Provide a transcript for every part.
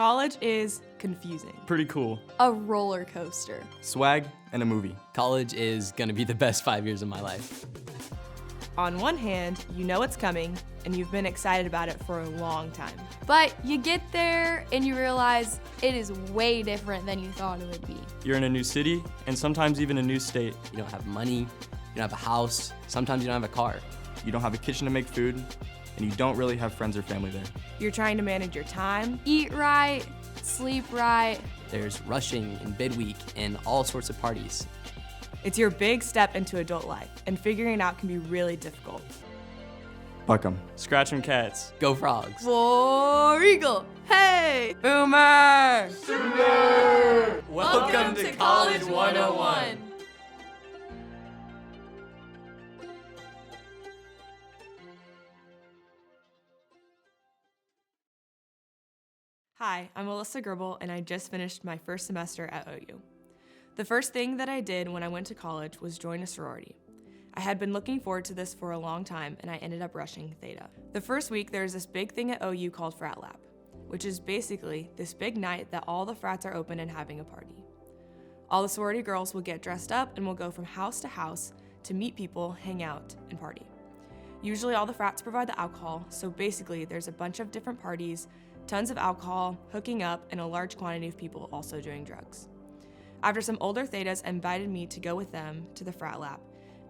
College is confusing. Pretty cool. A roller coaster. Swag and a movie. College is gonna be the best 5 years of my life. On one hand, you know it's coming, and you've been excited about it for a long time. But you get there and you realize it is way different than you thought it would be. You're in a new city, and sometimes even a new state. You don't have money, you don't have a house, sometimes you don't have a car. You don't have a kitchen to make food, and you don't really have friends or family there. You're trying to manage your time. Eat right, sleep right. There's rushing and bid week and all sorts of parties. It's your big step into adult life, and figuring it out can be really difficult. Buck 'em. Scratch 'em cats. Go Frogs. War Eagle. Hey, Boomer. Welcome to College 101. Hi, I'm Alyssa Gribble, and I just finished my first semester at OU. The first thing that I did when I went to college was join a sorority. I had been looking forward to this for a long time, and I ended up rushing Theta. The first week, there's this big thing at OU called Frat Lab, which is basically this big night that all the frats are open and having a party. All the sorority girls will get dressed up and will go from house to house to meet people, hang out, and party. Usually all the frats provide the alcohol, so basically there's a bunch of different parties, tons of alcohol, hooking up, and a large quantity of people also doing drugs. After some older Thetas invited me to go with them to the Frat Lab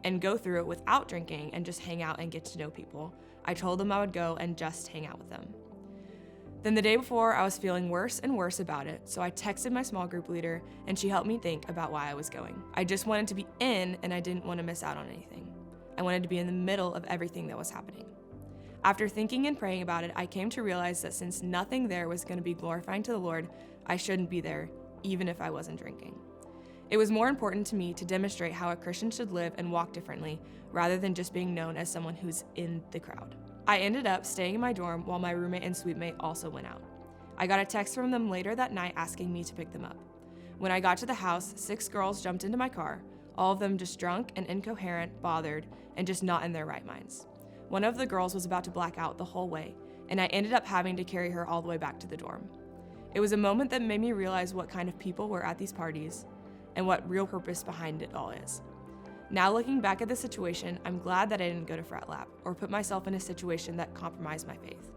and go through it without drinking and just hang out and get to know people, I told them I would go and just hang out with them. Then the day before, I was feeling worse and worse about it, so I texted my small group leader and she helped me think about why I was going. I just wanted to be in and I didn't want to miss out on anything. I wanted to be in the middle of everything that was happening. After thinking and praying about it, I came to realize that since nothing there was going to be glorifying to the Lord, I shouldn't be there, even if I wasn't drinking. It was more important to me to demonstrate how a Christian should live and walk differently, rather than just being known as someone who's in the crowd. I ended up staying in my dorm while my roommate and suite mate also went out. I got a text from them later that night asking me to pick them up. When I got to the house, 6 girls jumped into my car, all of them just drunk and incoherent, bothered, and just not in their right minds. One of the girls was about to black out the whole way, and I ended up having to carry her all the way back to the dorm. It was a moment that made me realize what kind of people were at these parties and what real purpose behind it all is. Now looking back at the situation, I'm glad that I didn't go to Frat Lab or put myself in a situation that compromised my faith.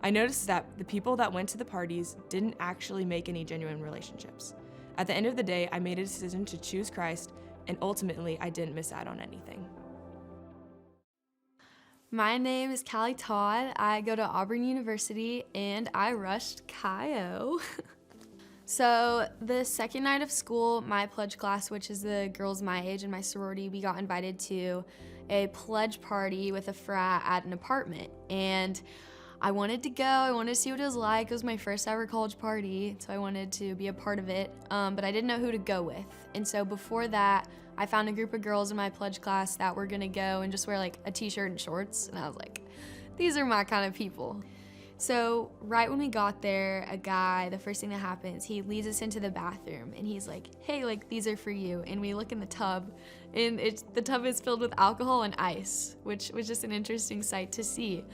I noticed that the people that went to the parties didn't actually make any genuine relationships. At the end of the day, I made a decision to choose Christ, and ultimately I didn't miss out on anything. My name is Callie Todd. I go to Auburn University and I rushed Chi O. So the second night of school, my pledge class, which is the girls my age in my sorority, we got invited to a pledge party with a frat at an apartment. And I wanted to go, I wanted to see what it was like. It was my first ever college party, so I wanted to be a part of it, but I didn't know who to go with. And so before that, I found a group of girls in my pledge class that were gonna go and just wear like a t-shirt and shorts, and I was like, these are my kind of people. So right when we got there, a guy, the first thing that happens, he leads us into the bathroom and he's like, hey, like these are for you. And we look in the tub and the tub is filled with alcohol and ice, which was just an interesting sight to see.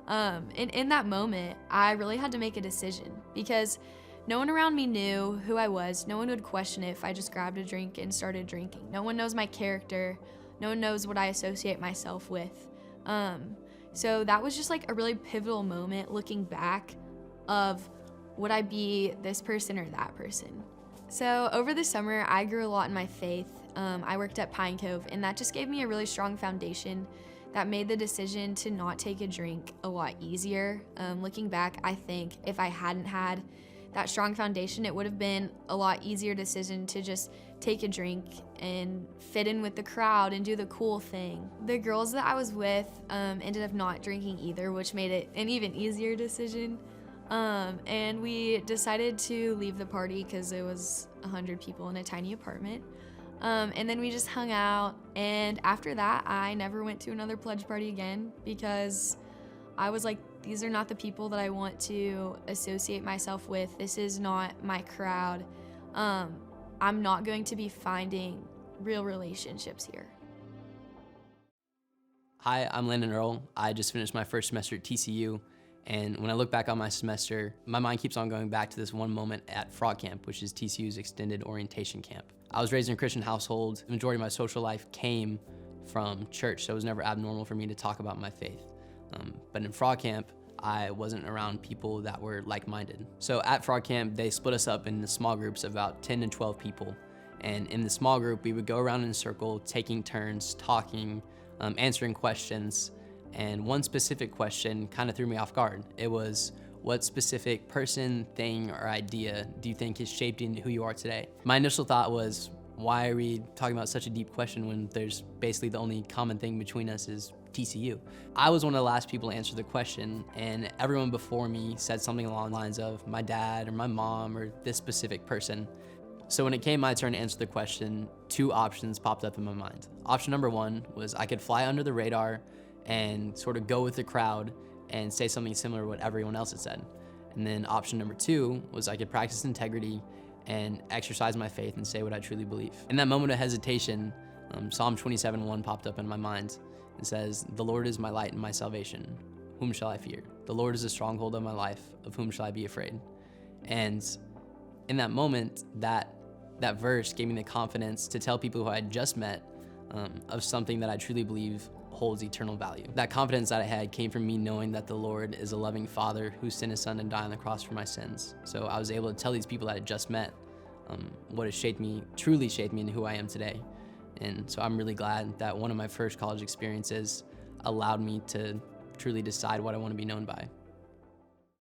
And in that moment, I really had to make a decision because no one around me knew who I was. No one would question it if I just grabbed a drink and started drinking. No one knows my character. No one knows what I associate myself with. So that was just like a really pivotal moment looking back of would I be this person or that person. So over the summer, I grew a lot in my faith. I worked at Pine Cove, and that just gave me a really strong foundation that made the decision to not take a drink a lot easier. Looking back, I think if I hadn't had that strong foundation, it would have been a lot easier decision to just take a drink and fit in with the crowd and do the cool thing. The girls that I was with ended up not drinking either, which made it an even easier decision. And we decided to leave the party because it was 100 people in a tiny apartment. And then we just hung out, and after that, I never went to another pledge party again because I was like, these are not the people that I want to associate myself with. This is not my crowd. I'm not going to be finding real relationships here. Hi, I'm Landon Earl. I just finished my first semester at TCU, And when I look back on my semester, my mind keeps on going back to this one moment at Frog Camp, which is TCU's extended orientation camp. I was raised in a Christian household. The majority of my social life came from church, so it was never abnormal for me to talk about my faith. But in Frog Camp, I wasn't around people that were like-minded. So at Frog Camp, they split us up into small groups of about 10 to 12 people. And in the small group, we would go around in a circle, taking turns, talking, answering questions. And one specific question kind of threw me off guard. It was, what specific person, thing, or idea do you think has shaped you into who you are today? My initial thought was, why are we talking about such a deep question when there's basically the only common thing between us is TCU? I was one of the last people to answer the question, and everyone before me said something along the lines of my dad or my mom or this specific person. So when it came my turn to answer the question, two options popped up in my mind. Option number one was I could fly under the radar and sort of go with the crowd and say something similar to what everyone else had said. And then option number two was I could practice integrity and exercise my faith and say what I truly believe. In that moment of hesitation, Psalm 27:1 popped up in my mind. It says, "The Lord is my light and my salvation. Whom shall I fear? The Lord is the stronghold of my life. Of whom shall I be afraid?" And in that moment, that verse gave me the confidence to tell people who I had just met of something that I truly believe holds eternal value. That confidence that I had came from me knowing that the Lord is a loving Father who sent His Son to die on the cross for my sins. So I was able to tell these people that I just met what has truly shaped me into who I am today. And so I'm really glad that one of my first college experiences allowed me to truly decide what I want to be known by.